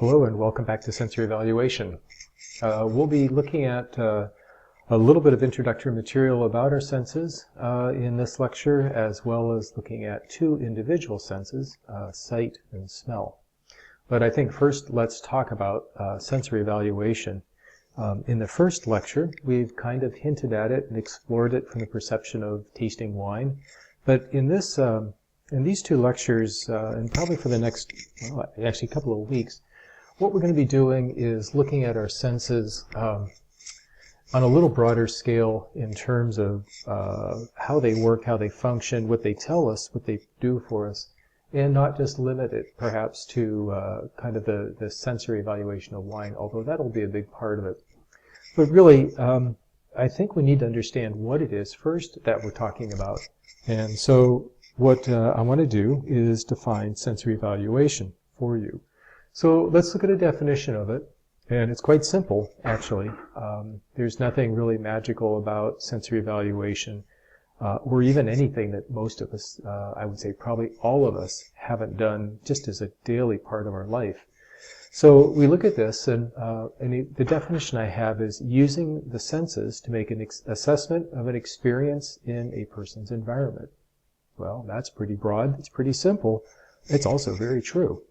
Hello and welcome back to Sensory Evaluation. We'll be looking at a little bit of introductory material about our senses in this lecture, as well as looking at two individual senses, sight and smell. But I think first let's talk about sensory evaluation. In the first lecture, we've kind of hinted at it and explored it from the perception of tasting wine. But in these two lectures, and probably for the next, actually a couple of weeks, what we're going to be doing is looking at our senses on a little broader scale in terms of how they work, how they function, what they tell us, what they do for us, and not just limit it perhaps to kind of the sensory evaluation of wine, although that'll be a big part of it. But really, I think we need to understand what it is first that we're talking about. And so what I want to do is define sensory evaluation for you. So let's look at a definition of it, and it's quite simple, actually. There's nothing really magical about sensory evaluation, or even anything that most of us, I would say probably all of us, haven't done just as a daily part of our life. So we look at this, and the definition I have is using the senses to make an assessment of an experience in a person's environment. Well, that's pretty broad, it's pretty simple, it's also very true.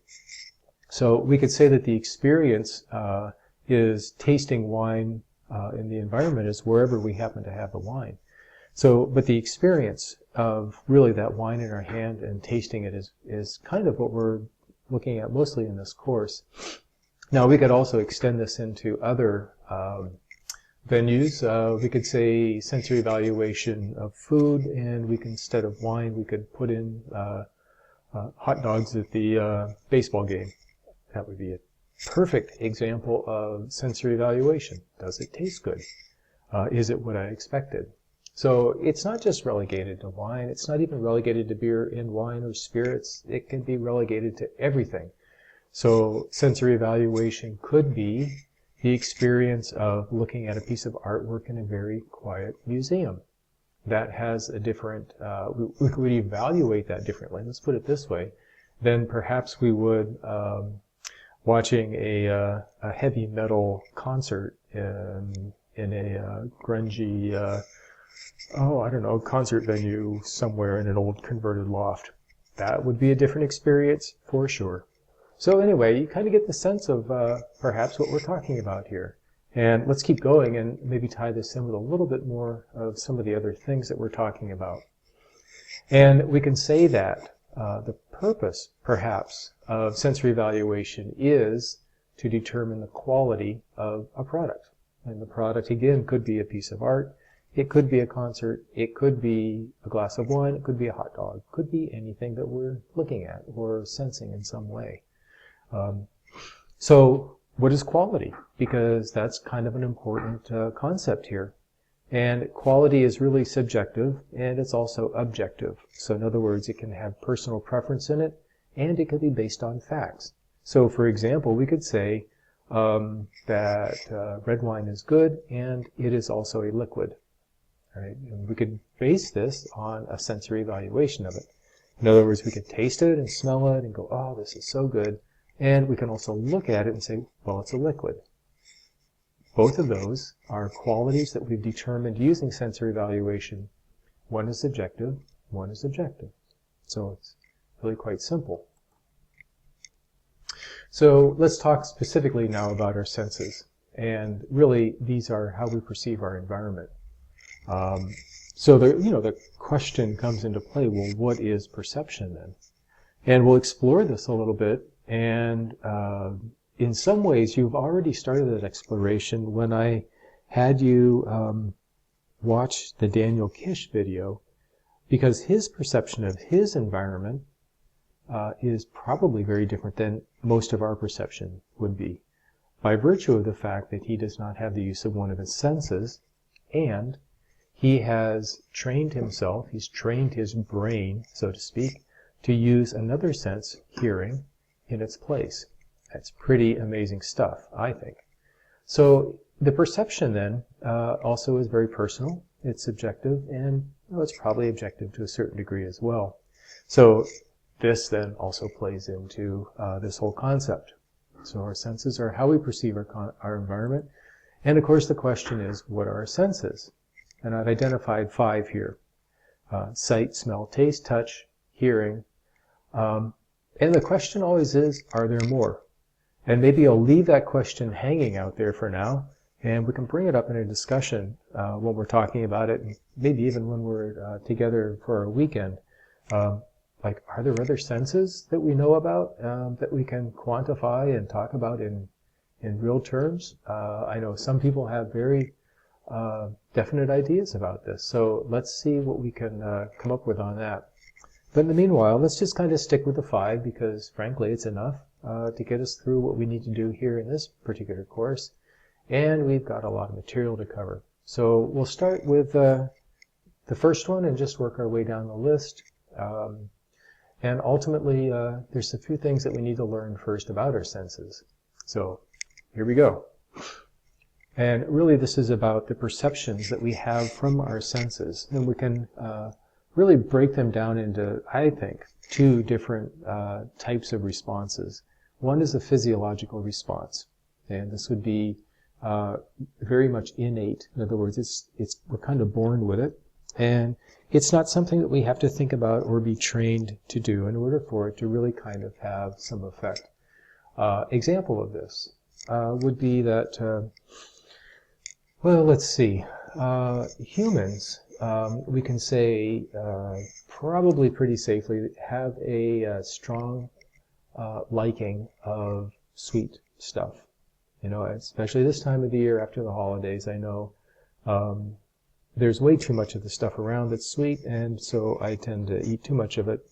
So we could say that the experience is tasting wine in the environment is wherever we happen to have the wine. So, but the experience of really that wine in our hand and tasting it is kind of what we're looking at mostly in this course. Now we could also extend this into other venues. We could say sensory evaluation of food, and we can, instead of wine, we could put in hot dogs at the baseball game. That would be a perfect example of sensory evaluation. Does it taste good? Is it what I expected? So it's not just relegated to wine. It's not even relegated to beer and wine or spirits. It can be relegated to everything. So sensory evaluation could be the experience of looking at a piece of artwork in a very quiet museum. That has a different, we would evaluate that differently, let's put it this way, than perhaps we would watching a heavy metal concert in a grungy, I don't know, concert venue somewhere in an old converted loft. That would be a different experience for sure. So anyway, you kind of get the sense of perhaps what we're talking about here. And let's keep going and maybe tie this in with a little bit more of some of the other things that we're talking about. And we can say that the purpose, perhaps, of sensory evaluation is to determine the quality of a product. And the product, again, could be a piece of art, it could be a concert, it could be a glass of wine, it could be a hot dog, it could be anything that we're looking at or sensing in some way. So what is quality? Because that's kind of an important concept here. And quality is really subjective, and it's also objective. So in other words, it can have personal preference in it, and it could be based on facts. So for example, we could say that red wine is good, and it is also a liquid. Right? And we could base this on a sensory evaluation of it. In other words, we could taste it and smell it and go, oh, this is so good. And we can also look at it and say, well, it's a liquid. Both of those are qualities that we've determined using sensory evaluation. One is subjective, one is objective. So it's really quite simple. So let's talk specifically now about our senses. And really, these are how we perceive our environment. So the question comes into play, well, what is perception then? And we'll explore this a little bit. And in some ways, you've already started that exploration when I had you watch the Daniel Kish video, because his perception of his environment is probably very different than most of our perception would be, by virtue of the fact that he does not have the use of one of his senses, and he has trained himself, he's trained his brain, so to speak, to use another sense, hearing, in its place. That's pretty amazing stuff, I think. So the perception then also is very personal, it's subjective, and it's probably objective to a certain degree as well. So this then also plays into this whole concept. So our senses are how we perceive our environment. And of course the question is, what are our senses? And I've identified 5 here. Sight, smell, taste, touch, hearing. And the question always is, are there more? And maybe I'll leave that question hanging out there for now, and we can bring it up in a discussion when we're talking about it, and maybe even when we're together for a weekend. Like, are there other senses that we know about that we can quantify and talk about in real terms? I know some people have very definite ideas about this, so let's see what we can come up with on that. But in the meanwhile, let's just kind of stick with the 5, because frankly it's enough to get us through what we need to do here in this particular course, and we've got a lot of material to cover. So we'll start with the first one and just work our way down the list. And ultimately, there's a few things that we need to learn first about our senses. So here we go. And really this is about the perceptions that we have from our senses. And we can really break them down into, I think, 2 different types of responses. One is a physiological response. And this would be very much innate. In other words, we're kind of born with it. And it's not something that we have to think about or be trained to do in order for it to really kind of have some effect. Example of this would be that, well, let's see, humans, we can say probably pretty safely have a strong liking of sweet stuff. You know, especially this time of the year after the holidays, I know there's way too much of the stuff around that's sweet, and so I tend to eat too much of it.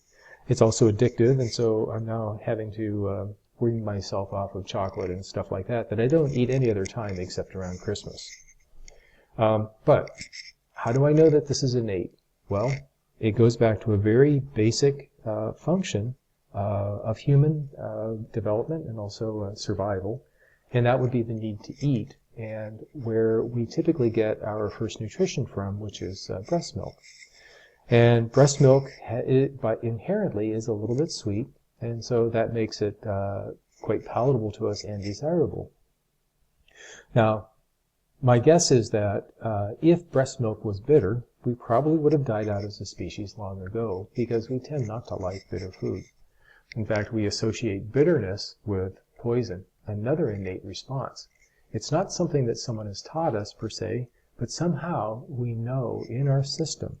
It's also addictive, and so I'm now having to wean myself off of chocolate and stuff like that I don't eat any other time except around Christmas. But how do I know that this is innate? Well, it goes back to a very basic function of human development and also survival, and that would be the need to eat, and where we typically get our first nutrition from, which is breast milk. And breast milk inherently is a little bit sweet, and so that makes it quite palatable to us and desirable. Now, my guess is that if breast milk was bitter, we probably would have died out as a species long ago, because we tend not to like bitter food. In fact, we associate bitterness with poison, another innate response. It's not something that someone has taught us per se, but somehow we know in our system,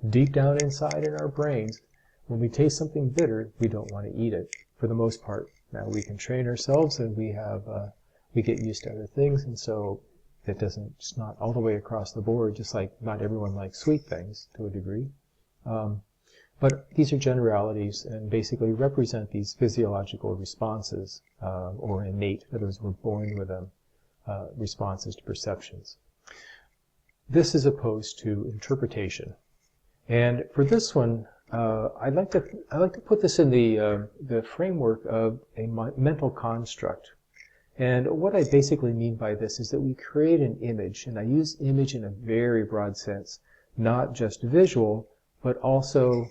deep down inside in our brains, when we taste something bitter, we don't want to eat it, for the most part. Now, we can train ourselves, and we get used to other things, and so it's not all the way across the board, just like not everyone likes sweet things to a degree. But these are generalities and basically represent these physiological responses, or innate, in other words, we're born with them, responses to perceptions. This is opposed to interpretation. And for this one, I like to put this in the framework of a mental construct. And what I basically mean by this is that we create an image, and I use image in a very broad sense, not just visual, but also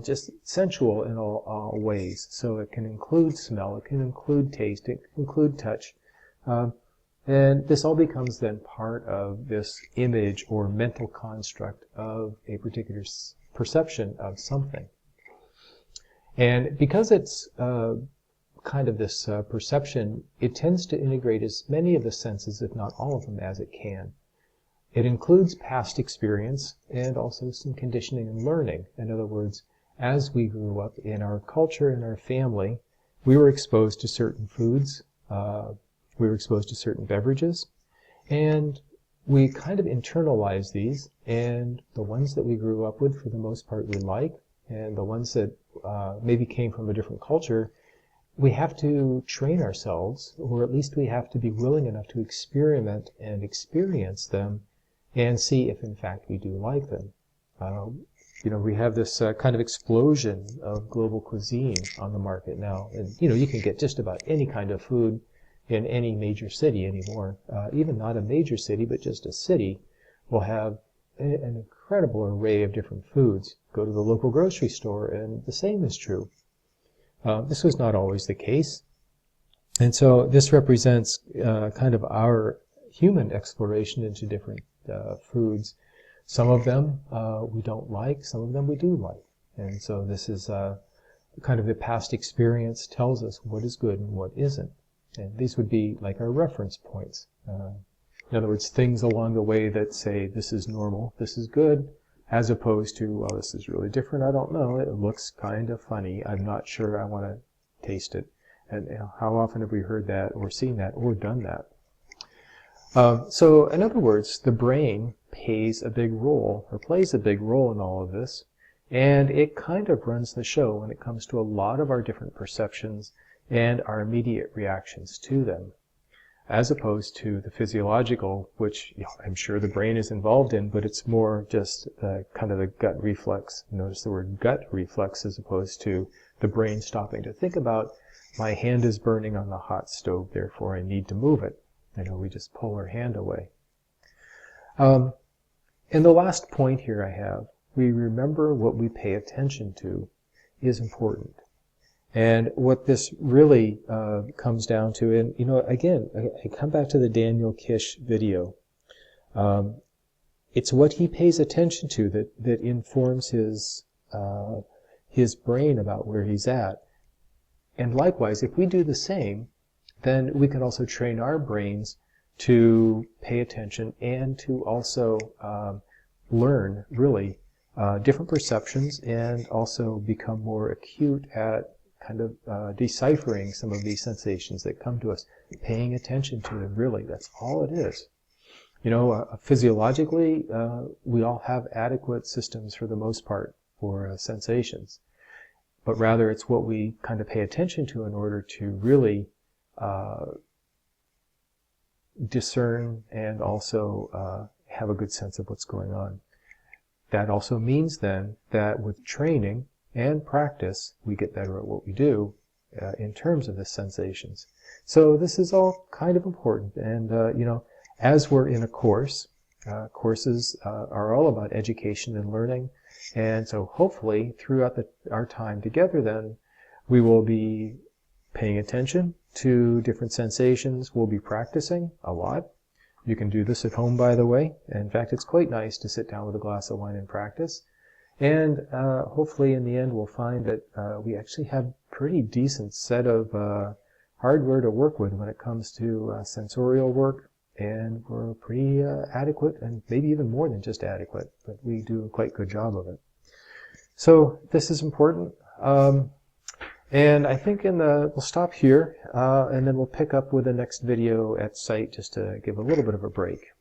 just sensual in all ways. So it can include smell, it can include taste, it can include touch. And this all becomes then part of this image or mental construct of a particular perception of something. And because it's kind of this perception, it tends to integrate as many of the senses, if not all of them, as it can. It includes past experience and also some conditioning and learning. In other words, as we grew up in our culture and our family, we were exposed to certain foods, we were exposed to certain beverages, and we kind of internalized these, and the ones that we grew up with, for the most part, we like, and the ones that maybe came from a different culture, we have to train ourselves, or at least we have to be willing enough to experiment and experience them and see if in fact we do like them. We have this kind of explosion of global cuisine on the market now, and you can get just about any kind of food in any major city anymore. Even not a major city, but just a city will have an incredible array of different foods. Go to the local grocery store and the same is true. This was not always the case. And so this represents kind of our human exploration into different foods. Some of them we don't like, some of them we do like. And so this is kind of the past experience tells us what is good and what isn't. And these would be like our reference points. In other words, things along the way that say this is normal, this is good, as opposed to, well, this is really different, I don't know, it looks kind of funny, I'm not sure I want to taste it. And how often have we heard that or seen that or done that? So in other words, the brain plays a big role in all of this, and it kind of runs the show when it comes to a lot of our different perceptions and our immediate reactions to them, as opposed to the physiological, which I'm sure the brain is involved in, but it's more just kind of the gut reflex. Notice the word gut reflex as opposed to the brain stopping to think about, my hand is burning on the hot stove, therefore I need to move it. We just pull our hand away. And the last point here I have, we remember what we pay attention to is important. And what this really comes down to, and again, I come back to the Daniel Kish video. It's what he pays attention to that informs his brain about where he's at. And likewise, if we do the same, then we can also train our brains to pay attention and to also learn, really, different perceptions and also become more acute at kind of deciphering some of these sensations that come to us, paying attention to them, really. That's all it is. Physiologically, we all have adequate systems for the most part for sensations. But rather it's what we kind of pay attention to in order to really discern and also have a good sense of what's going on. That also means then that with training and practice, we get better at what we do in terms of the sensations. So this is all kind of important. And, as we're in a course, courses are all about education and learning. And so hopefully throughout our time together then, we will be paying attention to different sensations. We'll be practicing a lot. You can do this at home, by the way. In fact, it's quite nice to sit down with a glass of wine and practice. And hopefully in the end we'll find that we actually have a pretty decent set of hardware to work with when it comes to sensorial work. And we're pretty adequate, and maybe even more than just adequate, but we do a quite good job of it. So this is important. And I think we'll stop here, and then we'll pick up with the next video at site just to give a little bit of a break.